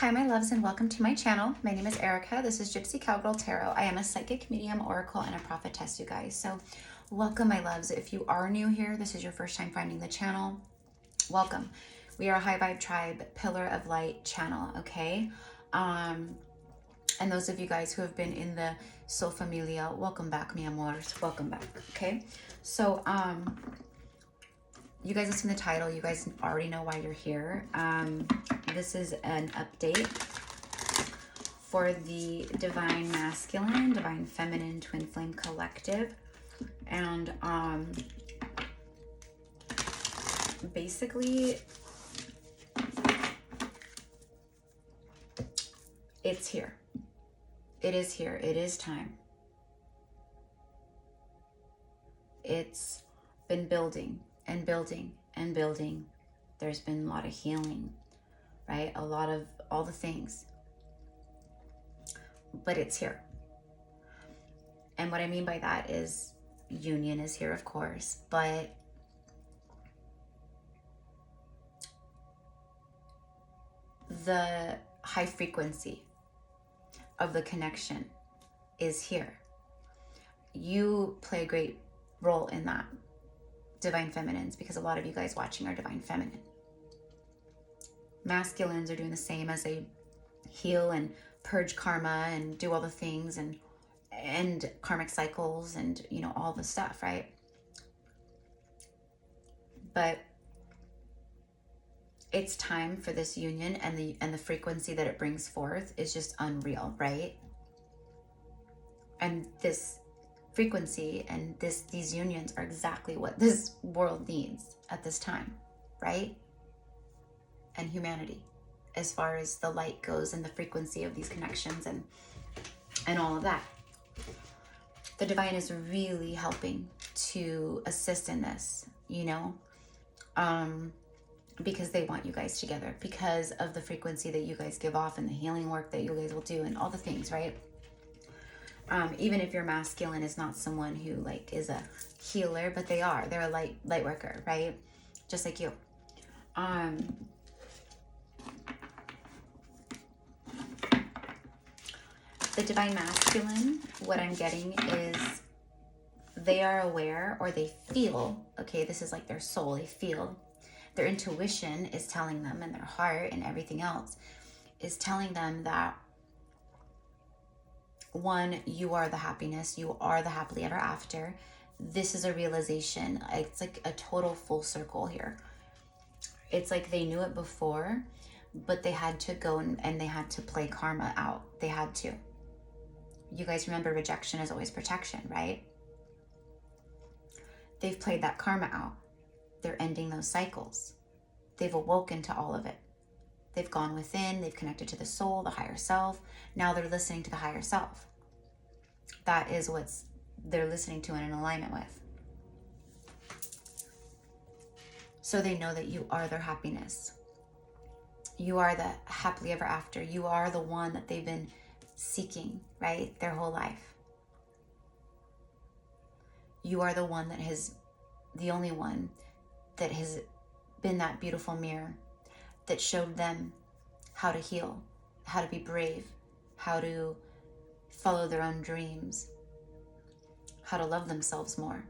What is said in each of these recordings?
Hi, my loves, and welcome to my channel. My name is Erica. This is Gypsy Cowgirl Tarot. I am a psychic, medium, oracle, and a prophetess, you guys. So welcome, my loves. If you are new here, this is your first time finding the channel, welcome. We are a high vibe tribe, pillar of light channel, okay? And those of you guys who have been in the Soul Familia, welcome back, mi amors. Welcome back, okay? So, you guys listen to the title. You guys already know why you're here. This is an update for the Divine Masculine, Divine Feminine, Twin Flame Collective. And basically, it's here. It is here. It is time. It's been building and building and building. There's been a lot of healing, right? A lot of all the things. But it's here. And what I mean by that is union is here, of course, but the high frequency of the connection is here. You play a great role in that, Divine Feminines, because a lot of you guys watching are Divine Feminine. Masculines are doing the same as they heal and purge karma and do all the things and end karmic cycles and, you know, all the stuff, right? But it's time for this union, and the frequency that it brings forth is just unreal, right? And this frequency and these unions are exactly what this world needs at this time, right? And humanity, as far as the light goes and the frequency of these connections and all of that. The divine is really helping to assist in this, you know, because they want you guys together, because of the frequency that you guys give off and the healing work that you guys will do and all the things, right? Even if your masculine is not someone who like is a healer, but they're a light worker, right? Just like you. The divine masculine, what I'm getting is they are aware, or they feel, okay, this is like their soul, they feel, their intuition is telling them, and their heart and everything else is telling them that, one, you are the happiness, you are the happily ever after. This is a realization. It's like a total full circle here. It's like they knew it before, but they had to go and they had to play karma out. They had to. You guys remember, rejection is always protection, right? They've played that karma out. They're ending those cycles. They've awoken to all of it. They've gone within, they've connected to the soul, the higher self. Now they're listening to the higher self. That is what they're listening to and in alignment with. So they know that you are their happiness. You are the happily ever after. You are the one that they've been seeking, right? Their whole life. You are the one that the only one that has been that beautiful mirror that showed them how to heal, how to be brave, how to follow their own dreams, how to love themselves more,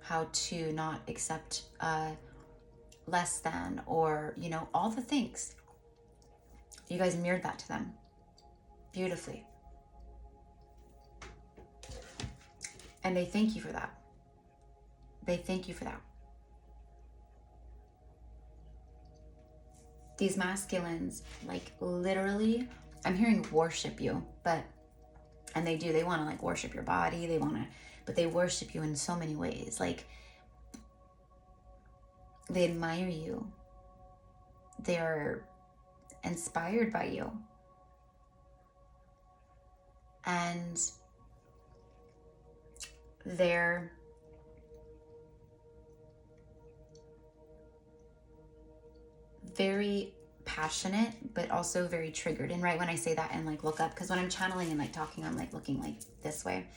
how to not accept less than, or, you know, all the things. You guys mirrored that to them beautifully. And they thank you for that. They thank you for that. These masculines, like literally, I'm hearing worship you, and they do, they want to like worship your body, but they worship you in so many ways. Like, they admire you. They're inspired by you. And they're very passionate, but also very triggered. And right when I say that and like look up, because when I'm channeling and like talking, I'm like looking like this way.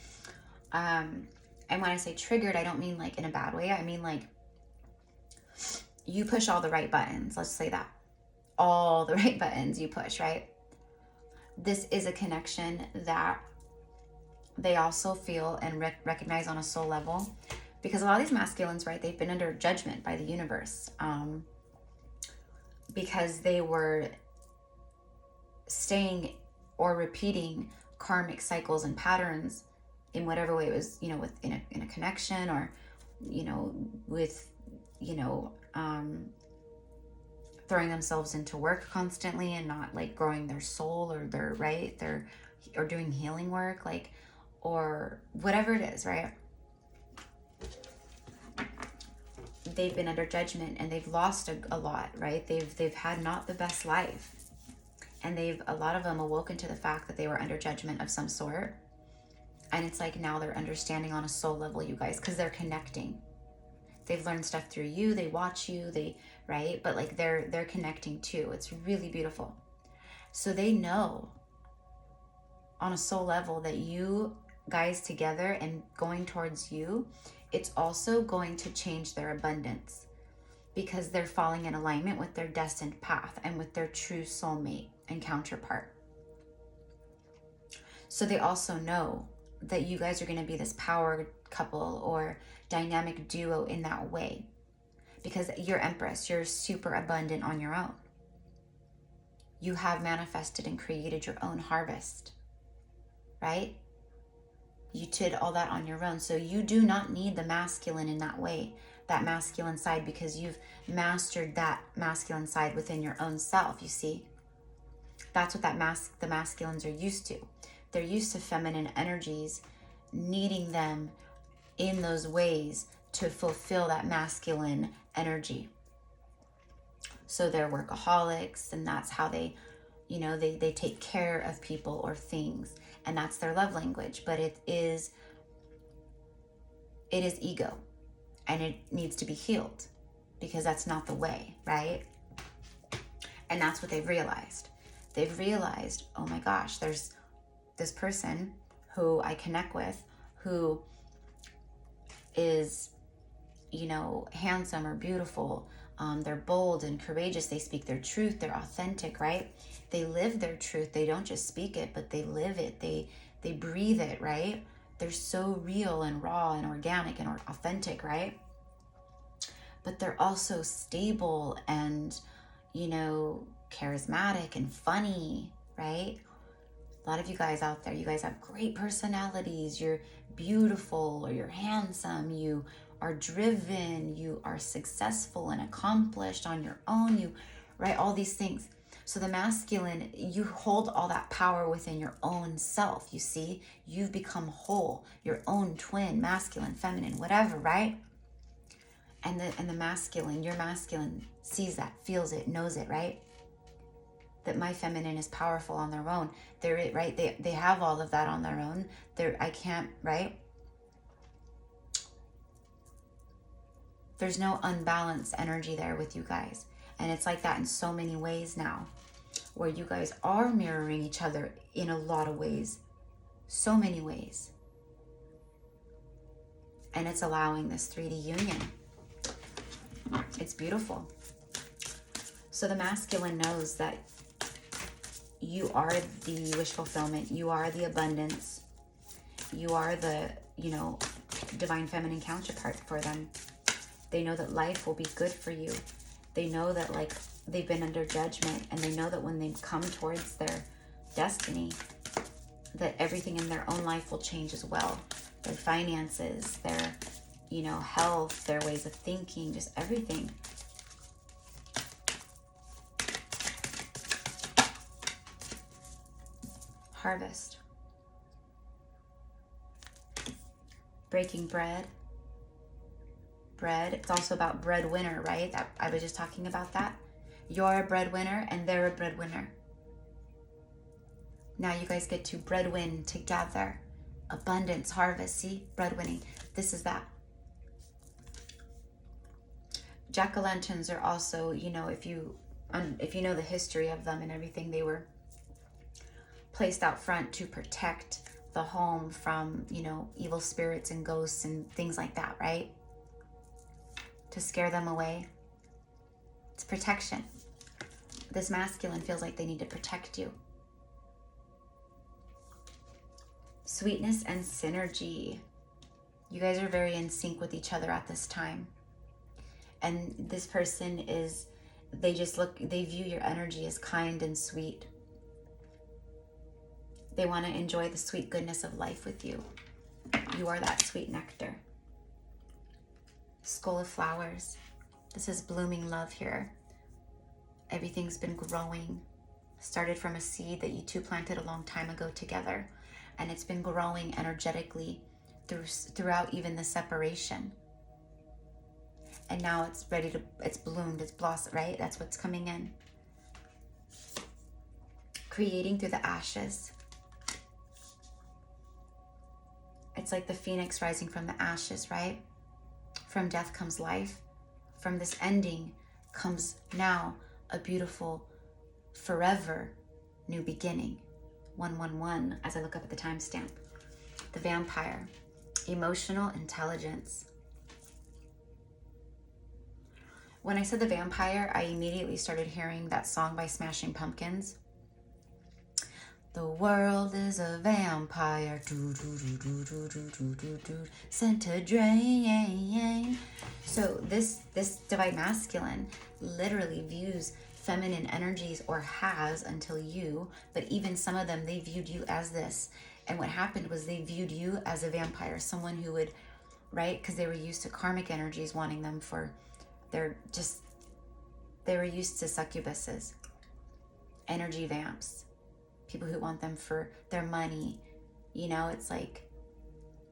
And when I say triggered, I don't mean like in a bad way. I mean like you push all the right buttons. Let's say that. all the right buttons you push, right? This is a connection that they also feel and recognize on a soul level, because a lot of these masculines, right, they've been under judgment by the universe, because they were staying or repeating karmic cycles and patterns in whatever way it was, you know, with in a connection, or, you know, with, you know, throwing themselves into work constantly and not like growing their soul or their, right, their, or doing healing work, like, or whatever it is, right? They've been under judgment and they've lost a lot, right? They've had not the best life, and a lot of them awoken to the fact that they were under judgment of some sort. And it's like now they're understanding on a soul level, you guys, because they're connecting. They've learned stuff through you, they watch you, right? But like they're connecting too. It's really beautiful. So they know on a soul level that you guys together and going towards you, it's also going to change their abundance, because they're falling in alignment with their destined path and with their true soulmate and counterpart. So they also know that you guys are going to be this power couple or dynamic duo in that way, because you're Empress, you're super abundant on your own. You have manifested and created your own harvest, right? You did all that on your own. So you do not need the masculine in that way, that masculine side, because you've mastered that masculine side within your own self, you see? That's what the masculines are used to. They're used to feminine energies, needing them in those ways to fulfill that masculine energy. So they're workaholics, and that's how they, you know, they take care of people or things, and that's their love language. But it is ego, and it needs to be healed, because that's not the way, right? And that's what they've realized. They've realized, oh my gosh, there's this person who I connect with who is, you know, handsome or beautiful. They're bold and courageous. They speak their truth. They're authentic, right? They live their truth. They don't just speak it, but they live it. They breathe it, right? They're so real and raw and organic and authentic, right? But they're also stable and, you know, charismatic and funny, right? A lot of you guys out there, you guys have great personalities. You're beautiful, or you're handsome. You are driven. You are successful and accomplished on your own. You, right? All these things. So the masculine, you hold all that power within your own self. You see, you've become whole, your own twin, masculine, feminine, whatever, right? And the masculine, your masculine sees that, feels it, knows it, right? That my feminine is powerful on their own. They're right. They have all of that on their own. I can't, right? There's no unbalanced energy there with you guys. And it's like that in so many ways now, where you guys are mirroring each other in a lot of ways. So many ways. And it's allowing this 3D union. It's beautiful. So the masculine knows that you are the wish fulfillment. You are the abundance. You are the, you know, divine feminine counterpart for them. They know that life will be good for you. They know that, like, they've been under judgment, and they know that when they come towards their destiny, that everything in their own life will change as well. Their finances, their, you know, health, their ways of thinking, just everything. Harvest. Breaking bread. Bread. It's also about breadwinner, right? I was just talking about that. You're a breadwinner and they're a breadwinner. Now you guys get to breadwin together. Abundance, harvest, see? Breadwinning. This is that. Jack-o'-lanterns are also, you know, if you know the history of them and everything, they were placed out front to protect the home from, you know, evil spirits and ghosts and things like that, right? To scare them away. It's protection. This masculine feels like they need to protect you. Sweetness and synergy. You guys are very in sync with each other at this time. And this person is, they view your energy as kind and sweet. They want to enjoy the sweet goodness of life with you. You are that sweet nectar. Skull of flowers. This is blooming love here. Everything's been growing. Started from a seed that you two planted a long time ago together. And it's been growing energetically throughout even the separation. And now it's ready to, it's bloomed, it's blossomed, right? That's what's coming in. Creating through the ashes. It's like the phoenix rising from the ashes, right? From death comes life. From this ending comes now a beautiful, forever new beginning. 111, as I look up at the timestamp. The vampire. Emotional intelligence. When I said the vampire, I immediately started hearing that song by Smashing Pumpkins. The world is a vampire, sent to drain. So this divine masculine literally views feminine energies, or has until you, but even some of them, they viewed you as this. And what happened was they viewed you as a vampire, someone who would, right? Because they were used to karmic energies wanting them for they were used to succubuses, energy vamps, people who want them for their money. You know, it's like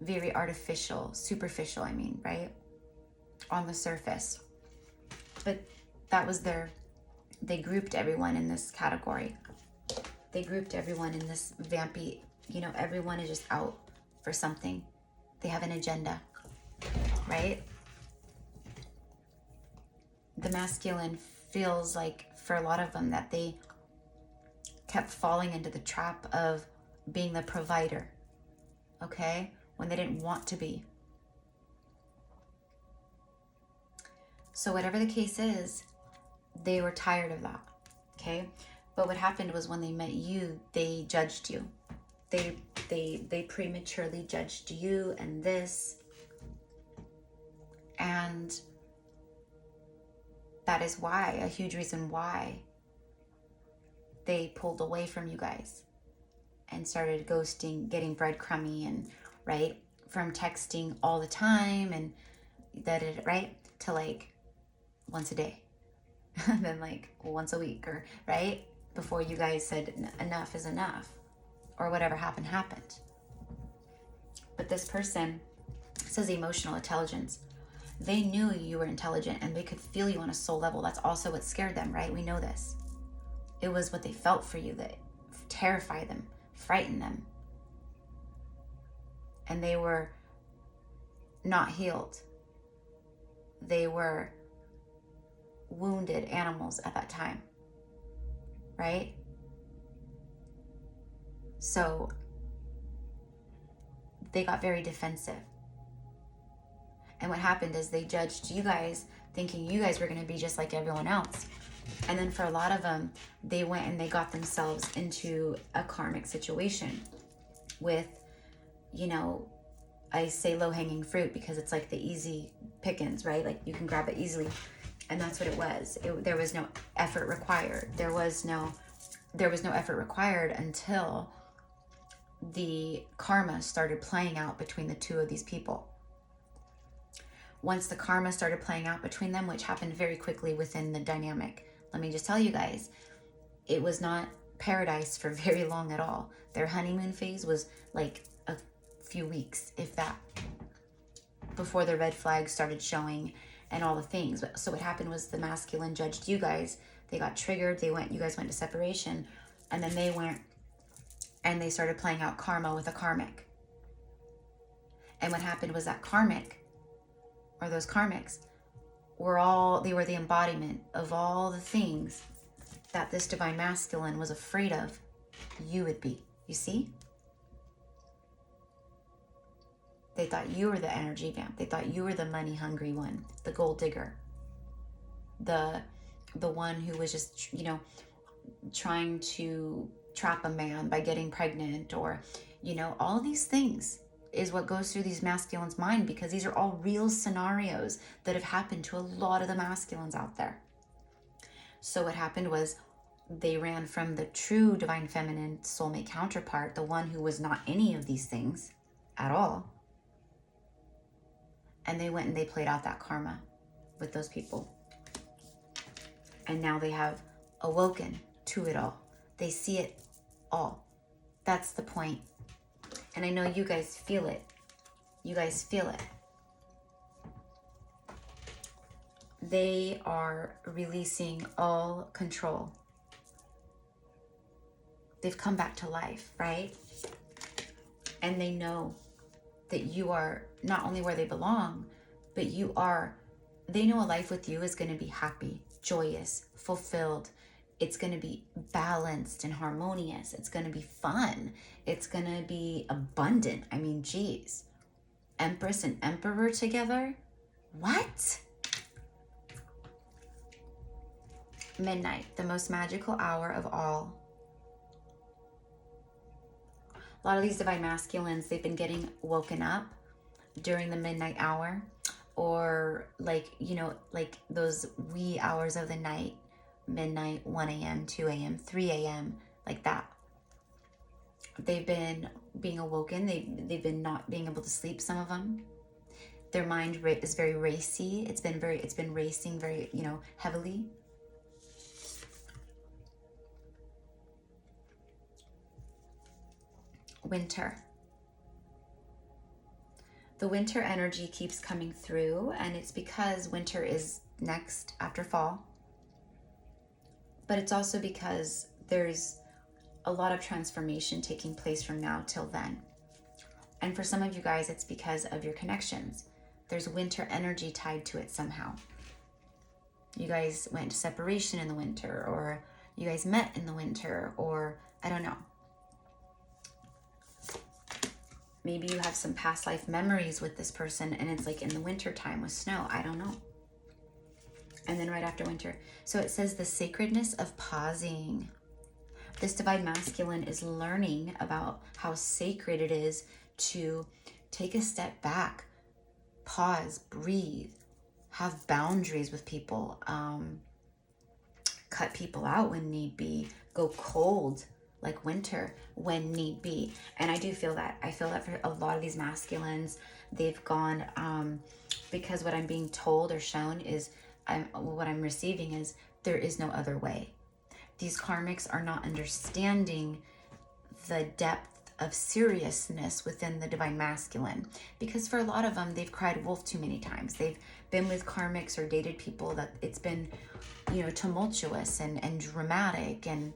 very artificial, superficial, I mean, right? On the surface. But that was they grouped everyone in this category. They grouped everyone in this vampy, you know, everyone is just out for something. They have an agenda, right? The masculine feels like, for a lot of them, that they kept falling into the trap of being the provider, okay? When they didn't want to be. So whatever the case is, they were tired of that, okay? But what happened was when they met you, they judged you. They prematurely judged you and this. And that is why, a huge reason why they pulled away from you guys and started ghosting, getting breadcrumby, and right, from texting all the time and that, right, to like once a day, and then like once a week, or right before you guys said enough is enough, or whatever happened. But this person says emotional intelligence. They knew you were intelligent and they could feel you on a soul level. That's also what scared them, right? We know this. It was what they felt for you that terrified them, frightened them. And they were not healed. They were wounded animals at that time, right? So they got very defensive. And what happened is they judged you guys, thinking you guys were going to be just like everyone else. And then for a lot of them, they went and they got themselves into a karmic situation with, you know, I say low-hanging fruit because it's like the easy pickings, right? Like you can grab it easily. And that's what it was. There was no effort required. There was no effort required until the karma started playing out between the two of these people. Once the karma started playing out between them, which happened very quickly within the dynamic, let me just tell you guys, it was not paradise for very long at all. Their honeymoon phase was like a few weeks, if that, before the red flags started showing and all the things. So what happened was the masculine judged you guys. They got triggered. You guys went to separation, and then they went and they started playing out karma with a karmic. And what happened was that karmic, or those karmics, they were the embodiment of all the things that this divine masculine was afraid of you would be. You see? They thought you were the energy vamp. They thought you were the money hungry one, the gold digger, the one who was just, you know, trying to trap a man by getting pregnant, or, you know, all these things is what goes through these masculines' mind, because these are all real scenarios that have happened to a lot of the masculines out there. So what happened was they ran from the true divine feminine soulmate counterpart, the one who was not any of these things at all. And they went and they played out that karma with those people. And now they have awoken to it all. They see it all. That's the point. And I know you guys feel it. You guys feel it. They are releasing all control. They've come back to life, right? And they know that you are not only where they belong, but they know a life with you is going to be happy, joyous, fulfilled. It's going to be balanced and harmonious. It's going to be fun. It's going to be abundant. I mean, geez. Empress and Emperor together? What? Midnight, the most magical hour of all. A lot of these divine masculines, they've been getting woken up during the midnight hour, or like, you know, like those wee hours of the night, midnight, 1 a.m., 2 a.m., 3 a.m., like that. They've been being awoken. They've been not being able to sleep, some of them. Their mind is very racy. It's been racing very, you know, heavily. Winter. The winter energy keeps coming through, and it's because winter is next after fall. But it's also because there's a lot of transformation taking place from now till then. And for some of you guys, it's because of your connections. There's winter energy tied to it somehow. You guys went to separation in the winter, or you guys met in the winter, or I don't know. Maybe you have some past life memories with this person, and it's like in the winter time with snow. I don't know. And then right after winter. So it says the sacredness of pausing. This divine masculine is learning about how sacred it is to take a step back, pause, breathe, have boundaries with people, cut people out when need be, go cold like winter when need be. And I do feel that. I feel that for a lot of these masculines, they've gone, because what I'm being told or shown is, what I'm receiving is, there is no other way. These karmics are not understanding the depth of seriousness within the divine masculine, because for a lot of them, they've cried wolf too many times. They've been with karmics or dated people that it's been, you know, tumultuous and dramatic, and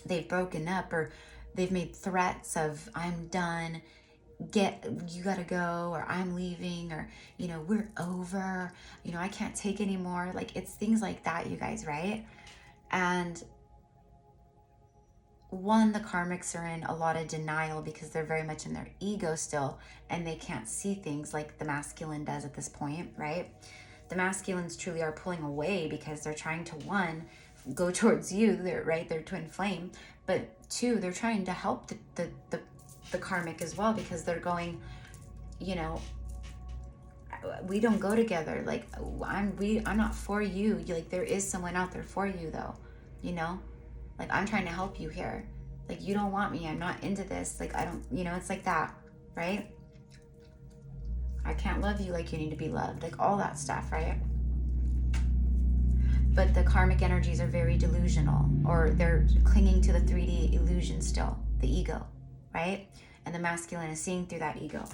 they've broken up, or they've made threats of, I'm done, you gotta go, or I'm leaving, or, you know, we're over, you know, I can't take anymore. Like, it's things like that, you guys, right? And one, the karmics are in a lot of denial because they're very much in their ego still, and they can't see things like the masculine does at this point, right? The masculines truly are pulling away because they're trying to, one, go towards you, they're twin flame, but two, they're trying to help the karmic as well, because they're going, you know, we don't go together, like I'm not for you, like there is someone out there for you though, you know, like I'm trying to help you here, like you don't want me, I'm not into this, like I don't, you know, it's like that, right? I can't love you like you need to be loved, like all that stuff, right? But the karmic energies are very delusional, or they're clinging to the 3D illusion still, the ego, right? And the masculine is seeing through that ego.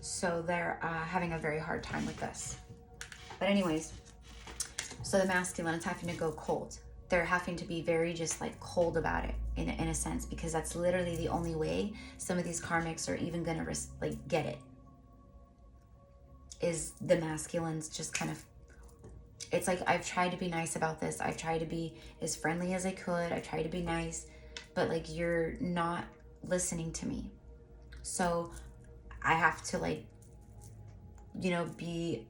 So they're having a very hard time with this. But anyways, so the masculine is having to go cold. They're having to be very just like cold about it in a sense, because that's literally the only way some of these karmics are even gonna like get it. Is the masculines just kind of, it's like, I've tried to be nice about this. I've tried to be as friendly as I could. I tried to be nice, but like, you're not listening to me. So I have to like, you know, be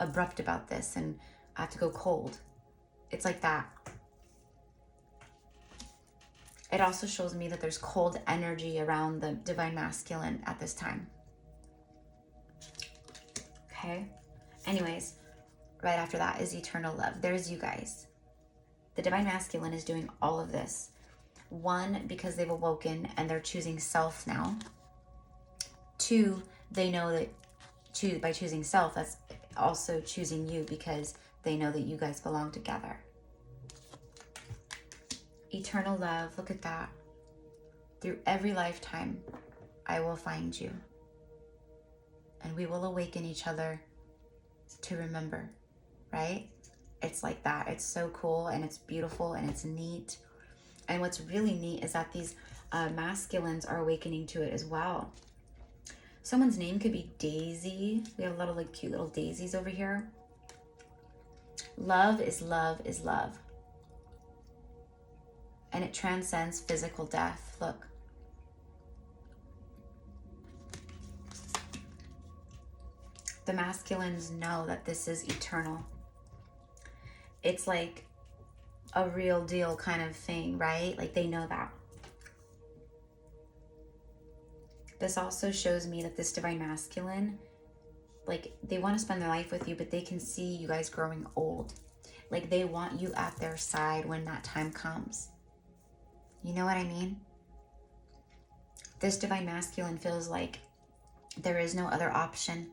abrupt about this and I have to go cold. It's like that. It also shows me that there's cold energy around the divine masculine at this time. Okay? Anyways, right after that is eternal love. There's you guys. The divine masculine is doing all of this. One, because they've awoken and they're choosing self now. Two, they know that by choosing self, that's also choosing you because they know that you guys belong together. Eternal love, look at that. Through every lifetime, I will find you. And we will awaken each other to remember, right? It's like that. It's so cool and it's beautiful and it's neat. And what's really neat is that these masculines are awakening to it as well. Someone's name could be Daisy. We have a lot of like cute little daisies over here. Love is love is love. And it transcends physical death. Look. The masculines know that this is eternal. It's like a real deal kind of thing, right? Like they know that. This also shows me that this divine masculine, like they want to spend their life with you, but they can see you guys growing old. Like they want you at their side when that time comes. You know what I mean? This divine masculine feels like there is no other option.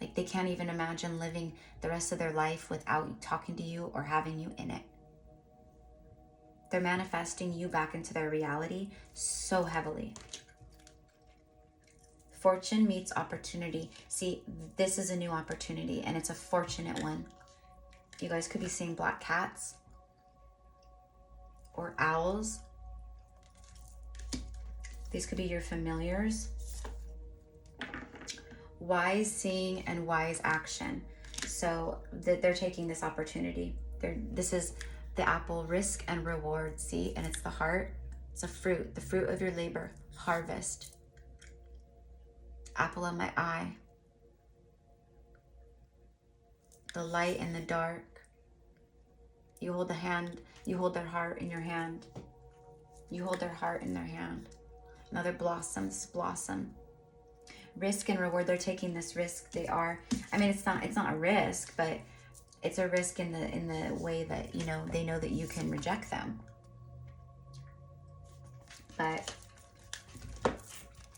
Like they can't even imagine living the rest of their life without talking to you or having you in it. They're manifesting you back into their reality so heavily. Fortune meets opportunity. See, this is a new opportunity and it's a fortunate one. You guys could be seeing black cats or owls. These could be your familiars. Wise seeing and wise action. So they're taking this opportunity. This is the apple, risk and reward. See, and it's the heart. It's a fruit, the fruit of your labor, harvest. Apple of my eye. The light and the dark. You hold the hand, you hold their heart in your hand. You hold their heart in their hand. Another blossom, this blossom. Risk and reward, they're taking this risk. They are, I mean, it's not a risk, but it's a risk in the way that, you know, they know that you can reject them. But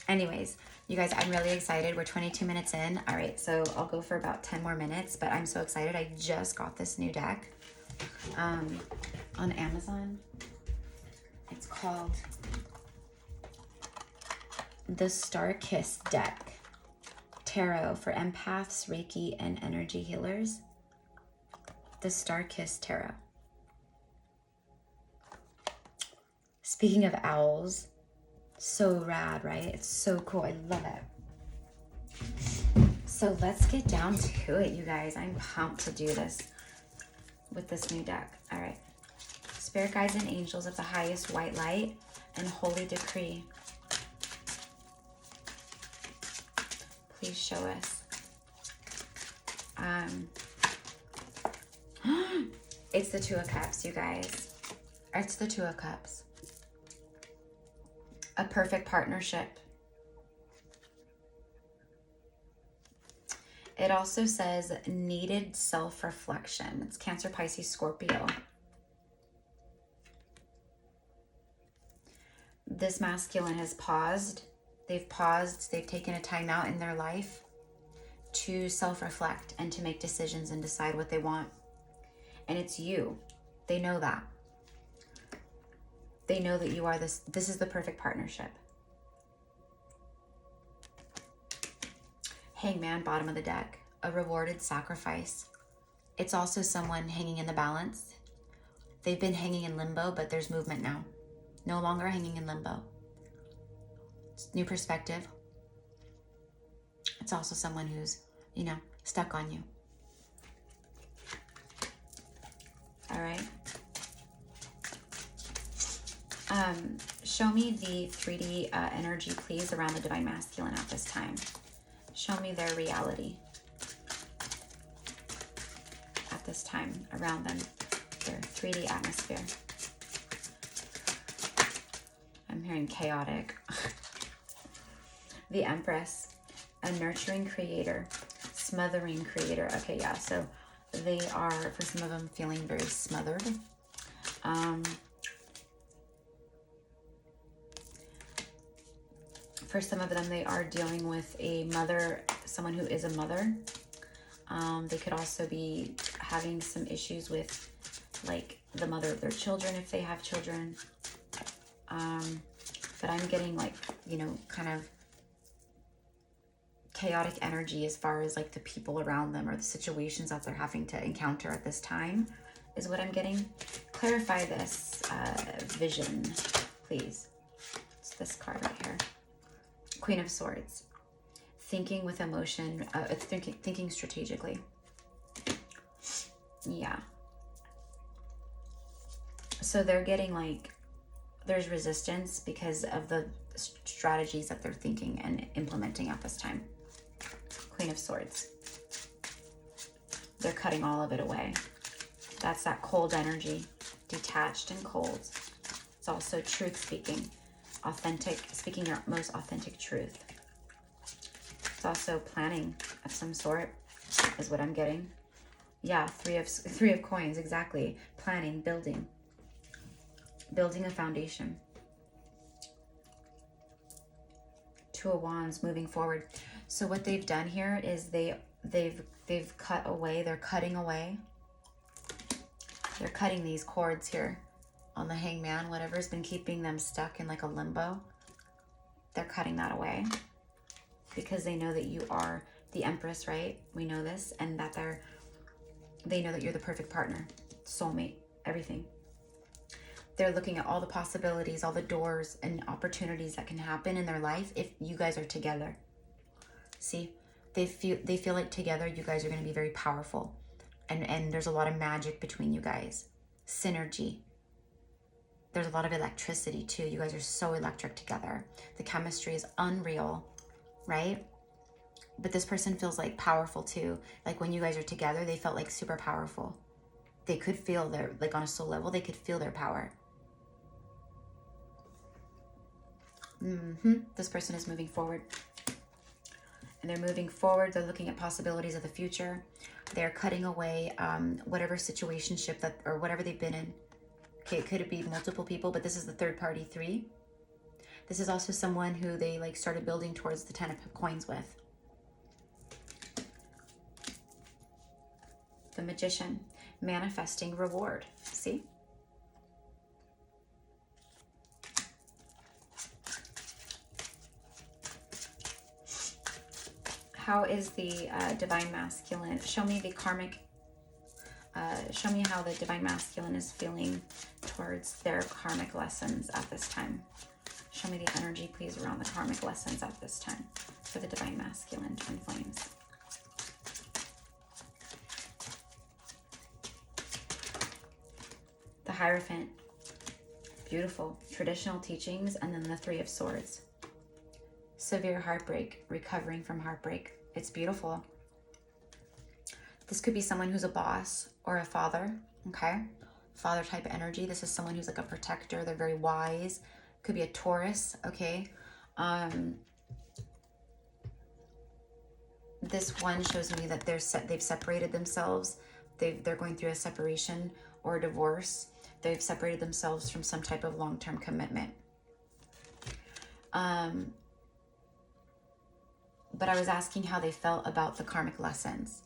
anyways, you guys, I'm really excited. We're 22 minutes in. All right, so I'll go for about 10 more minutes, but I'm so excited. I just got this new deck on Amazon. It's called the Star Kiss deck. Tarot for empaths, Reiki, and energy healers. The Star Kiss Tarot. Speaking of owls, so rad, right? It's so cool. I love it. So let's get down to it, you guys. I'm pumped to do this with this new deck. All right. Spirit guides and angels of the highest white light and holy decree. Please show us. It's the Two of Cups, you guys. It's the Two of Cups. A perfect partnership. It also says needed self-reflection. It's Cancer, Pisces, Scorpio. This masculine has paused. They've paused. They've taken a time out in their life to self-reflect and to make decisions and decide what they want. And it's you. They know that. They know that you are this is the perfect partnership. Hangman, bottom of the deck. A rewarded sacrifice. It's also someone hanging in the balance. They've been hanging in limbo, but there's movement now. No longer hanging in limbo. It's new perspective. It's also someone who's, you know, stuck on you. All right. Show me the 3D energy, please, around the divine masculine at this time. Show me their reality. this time around them, their 3D atmosphere. I'm hearing chaotic. The Empress, a nurturing creator, smothering creator. Okay, yeah, so they are, for some of them, feeling very smothered. For some of them, they are dealing with a mother, someone who is a mother. They could also be having some issues with, like, the mother of their children if they have children. But I'm getting, like, you know, kind of chaotic energy as far as, like, the people around them or the situations that they're having to encounter at this time is what I'm getting. Clarify this vision, please. It's this card right here. Queen of Swords. Thinking with emotion, thinking strategically. Yeah. So they're getting, like, there's resistance because of the strategies that they're thinking and implementing at this time. Queen of Swords. They're cutting all of it away. That's that cold energy, detached and cold. It's also truth speaking, authentic, speaking your most authentic truth. It's also planning of some sort is what I'm getting. Yeah, three of coins, exactly. Planning, building a foundation. Two of Wands, moving forward. So what they've done here is they've cut away, they're cutting away. They're cutting these cords here on the Hangman, whatever's been keeping them stuck in, like, a limbo. They're cutting that away because they know that you are the Empress, right? We know this, and that they know that you're the perfect partner, soulmate, everything. They're looking at all the possibilities, all the doors and opportunities that can happen in their life if you guys are together. See, they feel like together you guys are going to be very powerful, and there's a lot of magic between you guys, synergy. There's a lot of electricity too. You guys are so electric together. The chemistry is unreal, right? But this person feels, like, powerful too. Like, when you guys are together, they felt like super powerful. They could feel their, like, on a soul level, they could feel their power. This person is moving forward. And they're moving forward. They're looking at possibilities of the future. They're cutting away whatever situationship that, or whatever they've been in. Okay, it could be multiple people, but this is the third party 3. This is also someone who they, like, started building towards the 10 of coins with. The Magician, manifesting reward. See? How is the Divine Masculine? Show me the karmic, show me how the Divine Masculine is feeling towards their karmic lessons at this time. Show me the energy, please, around the karmic lessons at this time for the Divine Masculine, Twin Flames. The Hierophant, beautiful, traditional teachings, and then the 3 of Swords. Severe heartbreak, recovering from heartbreak. It's beautiful. This could be someone who's a boss or a father, okay? Father type energy. This is someone who's, like, a protector. They're very wise. Could be a Taurus, okay? This one shows me that they've separated themselves. They're going through a separation or a divorce. They've separated themselves from some type of long-term commitment. But I was asking how they felt about the karmic lessons.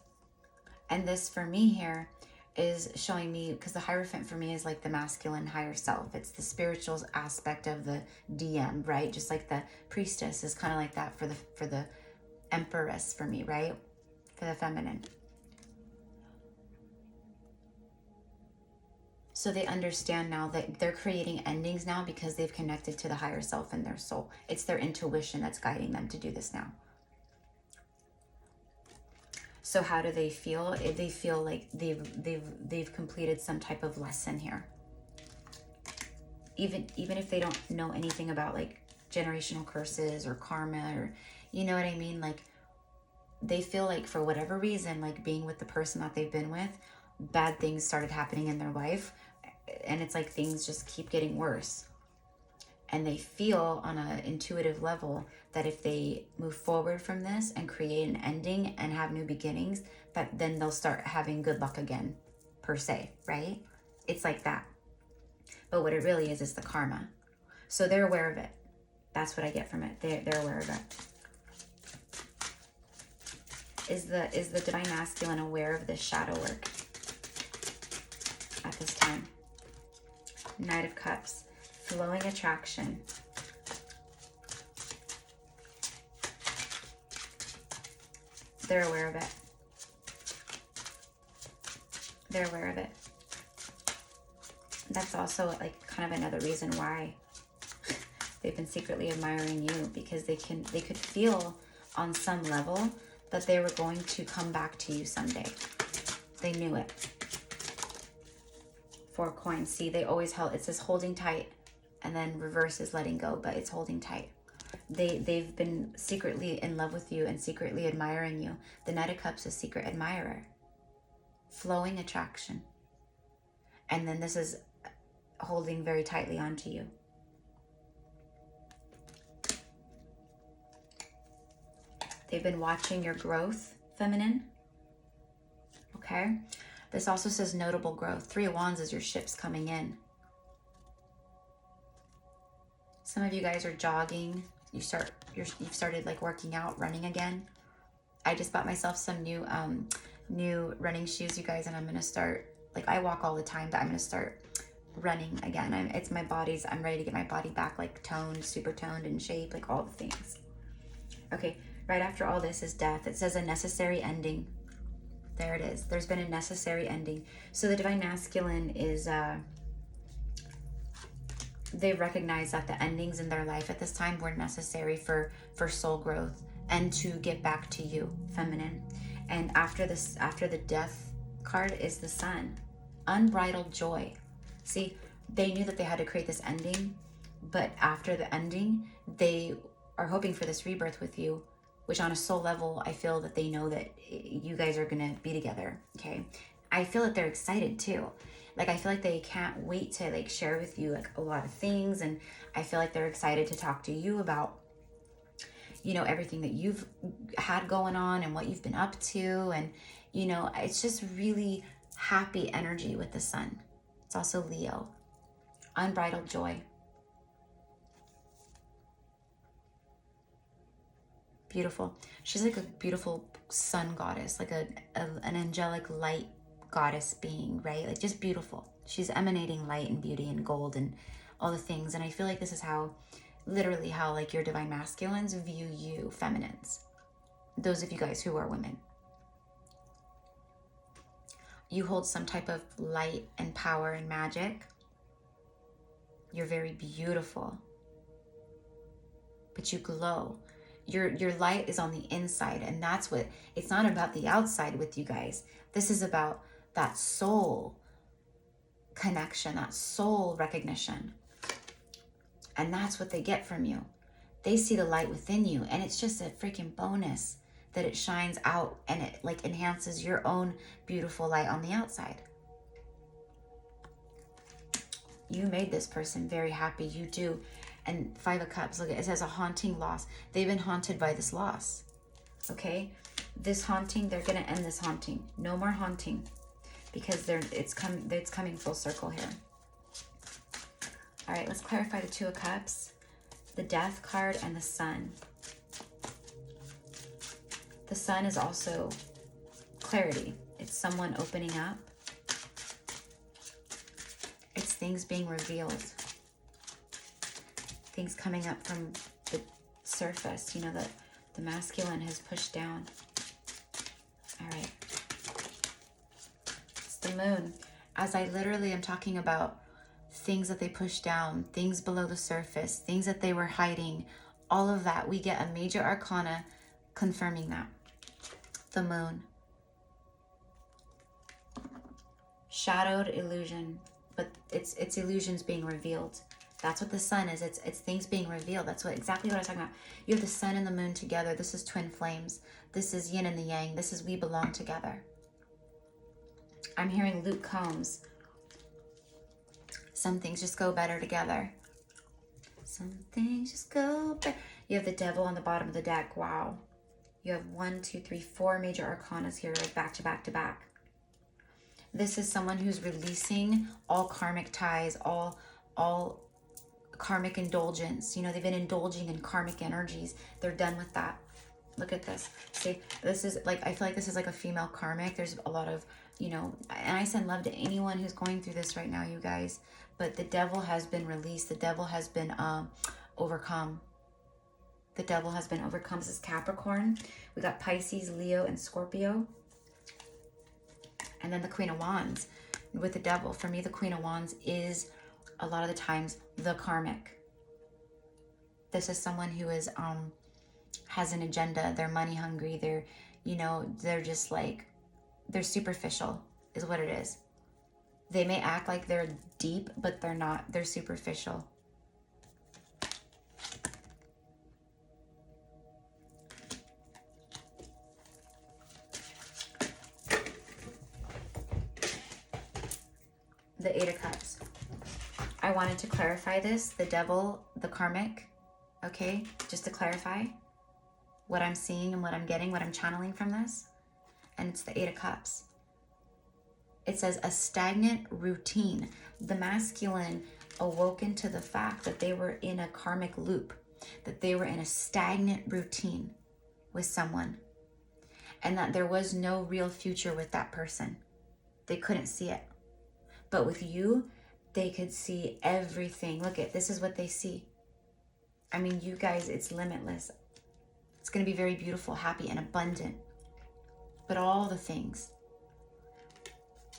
And this, for me here, is showing me, because the Hierophant for me is like the masculine higher self. It's the spiritual aspect of the DM, right? Just like the Priestess is kind of like that for the Empress for me, right? For the feminine. So they understand now that they're creating endings now because they've connected to the higher self in their soul. It's their intuition that's guiding them to do this now. So how do they feel? They feel like they've completed some type of lesson here. Even if they don't know anything about, like, generational curses or karma, or, you know what I mean? Like, they feel like, for whatever reason, like, being with the person that they've been with, bad things started happening in their life, and it's like things just keep getting worse. And they feel on an intuitive level that if they move forward from this and create an ending and have new beginnings, that then they'll start having good luck again, per se, right? It's like that. But what it really is the karma. So they're aware of it. That's what I get from it. They're aware of it. Is the Divine Masculine aware of this shadow work at this time? Knight of Cups. Flowing attraction. They're aware of it. They're aware of it. That's also like kind of another reason why they've been secretly admiring you, because they could feel on some level that they were going to come back to you someday. They knew it. 4 coins. See, they always held. It says holding tight, and then reverse is letting go, but it's holding tight. They've been secretly in love with you and secretly admiring you. The Knight of Cups is secret admirer. Flowing attraction. And then this is holding very tightly onto you. They've been watching your growth, feminine. Okay. This also says notable growth. 3 of Wands is your ships coming in. Some of you guys are jogging. You've started like working out, running again. I just bought myself some new running shoes, you guys, and I'm gonna start, like, I walk all the time, but I'm gonna start running again. I'm ready to get my body back like toned, super toned, in shape, like all the things. Okay, right after all this is death. It says a necessary ending. There it is. There's been a necessary ending. So the Divine Masculine is, they recognize that the endings in their life at this time were necessary for soul growth and to get back to you, feminine. And after the death card is the Sun. Unbridled joy. See, they knew that they had to create this ending, but after the ending, they are hoping for this rebirth with you, which on a soul level, I feel that they know that you guys are going to be together, okay? I feel that they're excited too. Like, I feel like they can't wait to like share with you like a lot of things, and I feel like they're excited to talk to you about, you know, everything that you've had going on and what you've been up to, and you know, it's just really happy energy with the Sun. It's also Leo. Unbridled joy. Beautiful. She's like a beautiful sun goddess, like an angelic light goddess being, right? Like just beautiful. She's emanating light and beauty and gold and all the things. And I feel like this is how, literally how like your Divine Masculines view you, feminines. Those of you guys who are women. You hold some type of light and power and magic. You're very beautiful. But you glow. Your light is on the inside, and that's what, it's not about the outside with you guys. This is about that soul connection, that soul recognition. And that's what they get from you. They see the light within you, and it's just a freaking bonus that it shines out and it like enhances your own beautiful light on the outside. You made this person very happy. You do. And 5 of Cups, look, it says a haunting loss. They've been haunted by this loss. Okay? This haunting, they're going to end this haunting. No more haunting, because it's coming full circle here. All right, let's clarify the 2 of Cups, the Death card, and the Sun. The Sun is also clarity. It's someone opening up. It's things being revealed. Things coming up from the surface, you know, that the masculine has pushed down. All right. It's the Moon. As I literally am talking about things that they pushed down, things below the surface, things that they were hiding, all of that, we get a major arcana confirming that. The Moon. Shadowed illusion, but it's illusions being revealed. That's what the Sun is. It's things being revealed. That's exactly what I was talking about. You have the Sun and the Moon together. This is twin flames. This is yin and the yang. This is we belong together. I'm hearing Luke Combs. Some things just go better together. Some things just go better. You have the Devil on the bottom of the deck. Wow. You have 1, 2, 3, 4 major arcanas here, like back to back to back. This is someone who's releasing all karmic ties, all karmic indulgence. You know, they've been indulging in karmic energies. They're done with that. Look at this. See, this is like, I feel like this is like a female karmic. There's a lot of, you know, and I send love to anyone who's going through this right now, you guys. But the Devil has been released. The Devil has been overcome. The Devil has been overcome. This is Capricorn. We got Pisces, Leo, and Scorpio. And then the Queen of Wands with the Devil. For me, the Queen of Wands is a lot of the times the karmic. This is someone who is has an agenda. They're money hungry. They're, you know, they're just like, they're superficial is what it is. They may act like they're deep, but they're not. They're superficial. The Eight of Cups. I wanted to clarify this. The Devil, the karmic, okay? Just to clarify what I'm seeing and what I'm getting, what I'm channeling from this. And it's the Eight of Cups. It says a stagnant routine. The masculine awoken to the fact that they were in a karmic loop, that they were in a stagnant routine with someone, and that there was no real future with that person. They couldn't see it. But with you, they could see everything. Look at, this is what they see. I mean, you guys, it's limitless. It's going to be very beautiful, happy, and abundant. But all the things.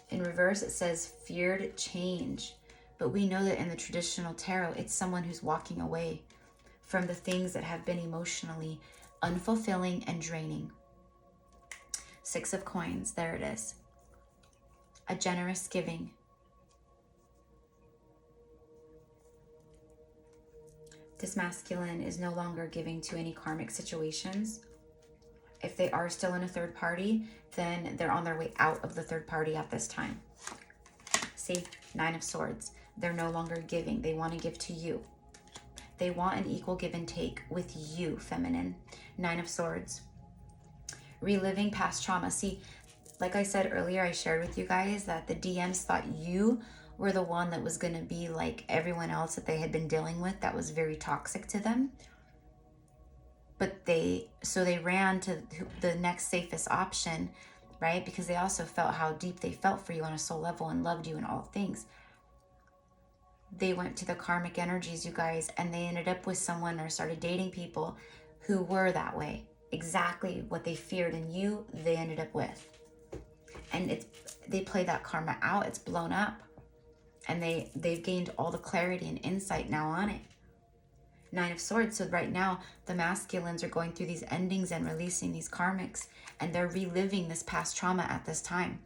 In reverse, it says feared change. But we know that in the traditional tarot, it's someone who's walking away from the things that have been emotionally unfulfilling and draining. Six of Coins, there it is. A generous giving. This masculine is no longer giving to any karmic situations. If they are still in a third party, then they're on their way out of the third party at this time. See, Nine of Swords. They're no longer giving. They want to give to you. They want an equal give and take with you, feminine. Nine of Swords. Reliving past trauma. See, like I said earlier, I shared with you guys that the DMs thought you were the one that was going to be like everyone else that they had been dealing with that was very toxic to them. But they ran to the next safest option, right? Because they also felt how deep they felt for you on a soul level and loved you in all things. They went to the karmic energies, you guys, and they ended up with someone or started dating people who were that way. Exactly what they feared in you, they ended up with. And they play that karma out. It's blown up. And they've gained all the clarity and insight now on it. Nine of Swords. So right now, the masculines are going through these endings and releasing these karmics. And they're reliving this past trauma at this time.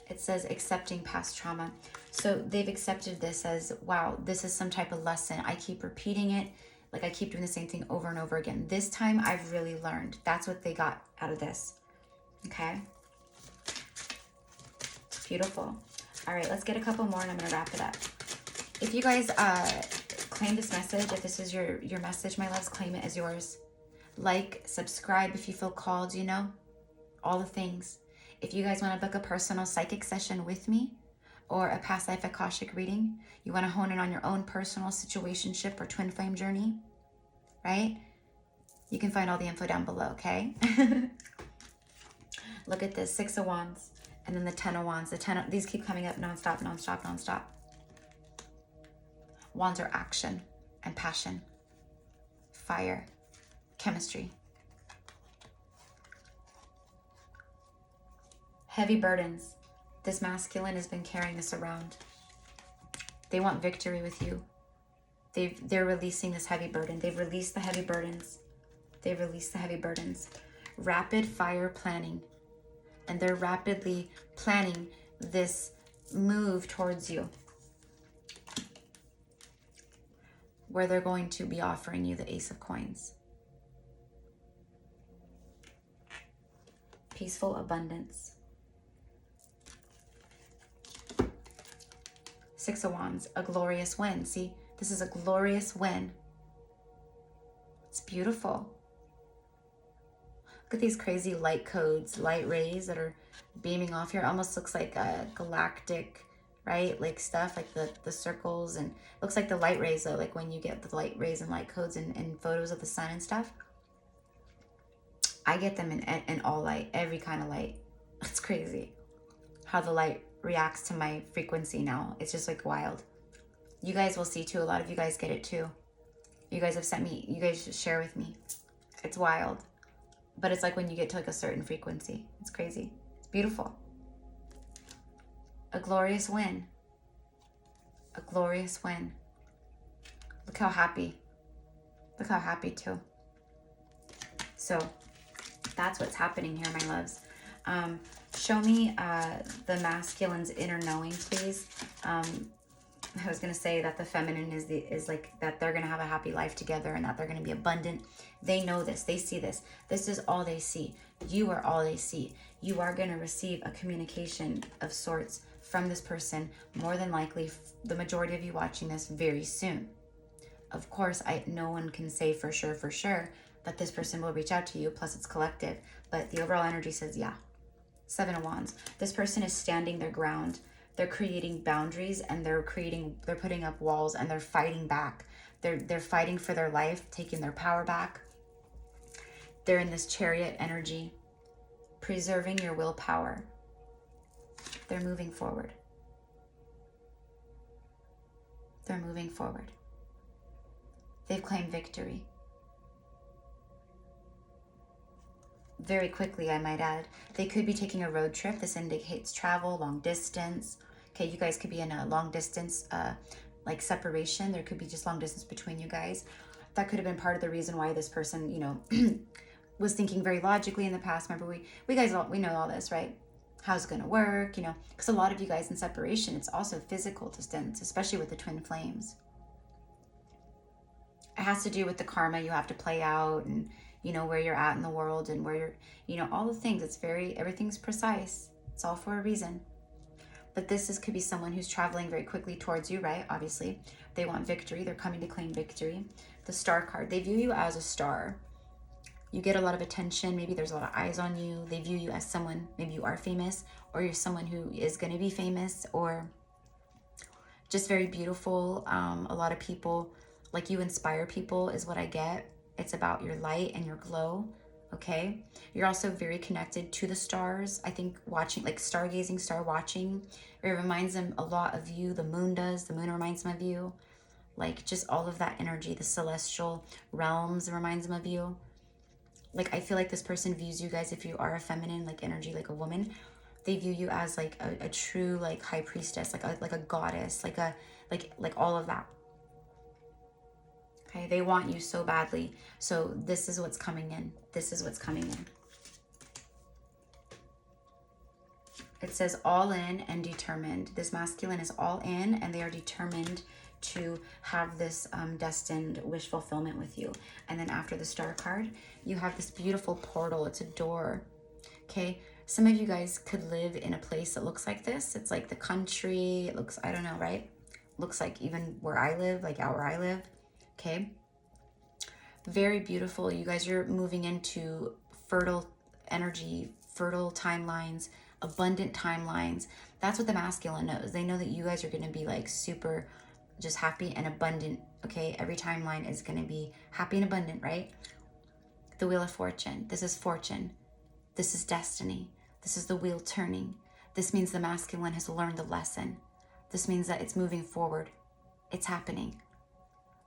It says accepting past trauma. So they've accepted this as, wow, this is some type of lesson. I keep repeating it. Like I keep doing the same thing over and over again. This time I've really learned. That's what they got out of this. Okay. Beautiful. All right, let's get a couple more and I'm going to wrap it up. If you guys claim this message, if this is your message, my loves, claim it as yours. Like, subscribe if you feel called, you know, all the things. If you guys want to book a personal psychic session with me or a past life Akashic reading, you want to hone in on your own personal situationship or twin flame journey, right? You can find all the info down below, okay? Look at this, Six of Wands. And then the Ten of Wands. These keep coming up nonstop, nonstop, nonstop. Wands are action and passion, fire, chemistry. Heavy burdens. This masculine has been carrying this around. They want victory with you. They're releasing this heavy burden. They've released the heavy burdens. They've released the heavy burdens. Rapid fire planning. And they're rapidly planning this move towards you, where they're going to be offering you the Ace of Coins. Peaceful abundance. Six of Wands, a glorious win. See, this is a glorious win. It's beautiful. Look at these crazy light codes, light rays that are beaming off here. Almost looks like a galactic, right? Like stuff, like the circles, and looks like the light rays though, like when you get the light rays and light codes in photos of the sun and stuff. I get them in all light, every kind of light. It's crazy how the light reacts to my frequency now. It's just like wild. You guys will see too. A lot of you guys get it too. You guys have sent me, you guys just share with me. It's wild. But it's like when you get to like a certain frequency. It's crazy. It's beautiful. A glorious win. A glorious win. Look how happy. Look how happy too. So that's what's happening here, my loves. Show me the masculine's inner knowing, please. I was gonna say that the feminine is like that they're gonna have a happy life together and that they're gonna be abundant. They know this, they see this. This is all they see. You are all they see. You are gonna receive a communication of sorts from this person, more than likely the majority of you watching this very soon. Of course, no one can say for sure that this person will reach out to you, plus it's collective, but the overall energy says yeah. Seven of Wands. This person is standing their ground. They're creating boundaries and they're putting up walls and they're fighting back. They're fighting for their life, taking their power back. They're in this Chariot energy, preserving your willpower. They're moving forward. They're moving forward. They've claimed victory. Very quickly, I might add. They could be taking a road trip. This indicates travel, long distance. Okay, you guys could be in a long distance, like separation. There could be just long distance between you guys. That could have been part of the reason why this person, you know, was thinking very logically in the past. Remember, we know all this, right? How's it gonna work, you know? Because a lot of you guys in separation, it's also physical distance, especially with the twin flames. It has to do with the karma you have to play out and, you know, where you're at in the world and where you're, you know, all the things. Everything's precise. It's all for a reason. But could be someone who's traveling very quickly towards you, right? Obviously, they want victory. They're coming to claim victory. The Star card, they view you as a star. You get a lot of attention. Maybe there's a lot of eyes on you. They view you as someone, maybe you are famous, or you're someone who is going to be famous, or just very beautiful. A lot of people, like, you inspire people is what I get. It's about your light and your glow, okay? You're also very connected to the stars. I think watching, like stargazing, star watching, it reminds them a lot of you. The moon does. The moon reminds them of you. Like, just all of that energy, the celestial realms reminds them of you. Like, I feel like this person views you guys, if you are a feminine, like energy, like a woman, they view you as like a true, like, high priestess, like a goddess, like all of that. Okay, they want you so badly. So this is what's coming in. This is what's coming in. It says all in and determined. This masculine is all in and they are determined to have this destined wish fulfillment with you. And then after the Star card, you have this beautiful portal. It's a door. Okay, some of you guys could live in a place that looks like this. It's like the country. It looks, I don't know, right? Looks like even where I live, like out where I live. Okay, very beautiful. You guys are moving into fertile energy, fertile timelines, abundant timelines. That's what the masculine knows. They know that you guys are going to be like super just happy and abundant. Okay, every timeline is going to be happy and abundant, right? The Wheel of Fortune. This is fortune. This is destiny. This is the wheel turning. This means the masculine has learned the lesson. This means that it's moving forward. It's happening.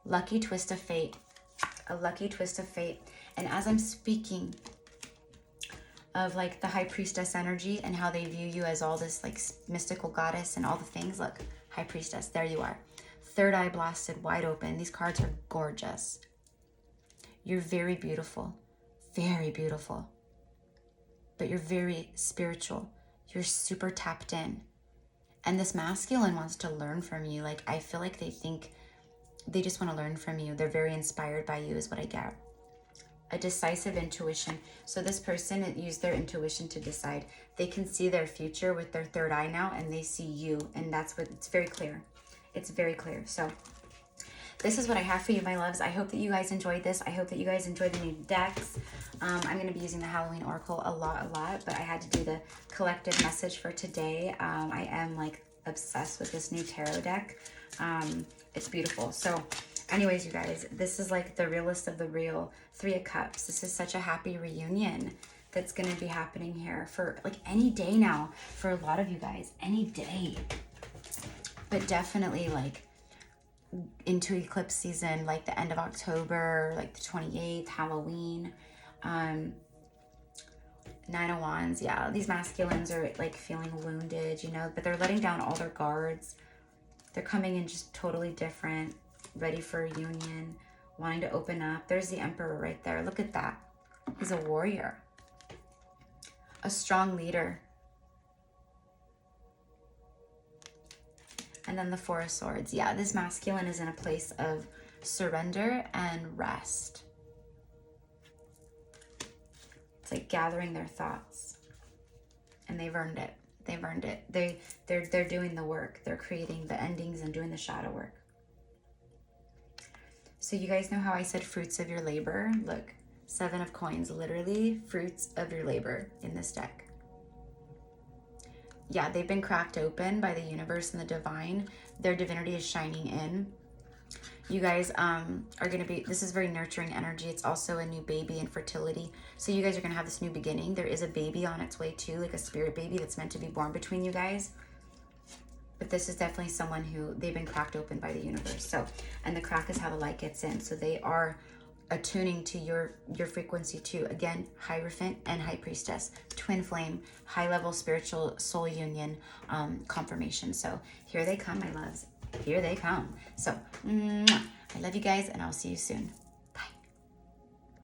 Lucky twist of fate. A lucky twist of fate. And as I'm speaking of like the high priestess energy and how they view you as all this like mystical goddess and all the things, look, high priestess, there you are. Third eye blasted wide open. These cards are gorgeous. You're very beautiful, but you're very spiritual. You're super tapped in. And this masculine wants to learn from you. Like, I feel like they think they just want to learn from you. They're very inspired by you is what I get. a decisive intuition. So this person used their intuition to decide. They can see their future with their third eye now, and they see you, and that's what, it's very clear. It's very clear. So this is what I have for you, my loves. I hope that you guys enjoyed this. I hope that you guys enjoyed the new decks. I'm going to be using the Halloween Oracle a lot, but I had to do the collective message for today. I am like obsessed with this new tarot deck. It's beautiful. So anyways, you guys, this is like the realest of the real. 3 of Cups. This is such a happy reunion that's going to be happening here for like any day now for a lot of you guys. Any day. But definitely like into eclipse season, like the end of October, like the 28th, Halloween. 9 of Wands. Yeah, these masculines are like feeling wounded, you know, but they're letting down all their guards. They're coming in just totally different, ready for a union, wanting to open up. There's the Emperor right there. Look at that. He's a warrior, a strong leader. And then the 4 of Swords. Yeah, this masculine is in a place of surrender and rest. It's like gathering their thoughts. And they've earned it. They've earned it. They're doing the work. They're creating the endings and doing the shadow work. So you guys know how I said fruits of your labor? Look, 7 of Coins, literally fruits of your labor in this deck. Yeah, they've been cracked open by the universe and the divine. Their divinity is shining in. You guys are going to be, this is very nurturing energy. It's also a new baby and fertility. So you guys are going to have this new beginning. There is a baby on its way too, like a spirit baby that's meant to be born between you guys. But this is definitely someone who, they've been cracked open by the universe. So, and the crack is how the light gets in. So they are attuning to your frequency too. Again, Hierophant and High Priestess, twin flame, high level spiritual soul union confirmation. So here they come, my loves. Here they come. So I love you guys, and I'll see you soon.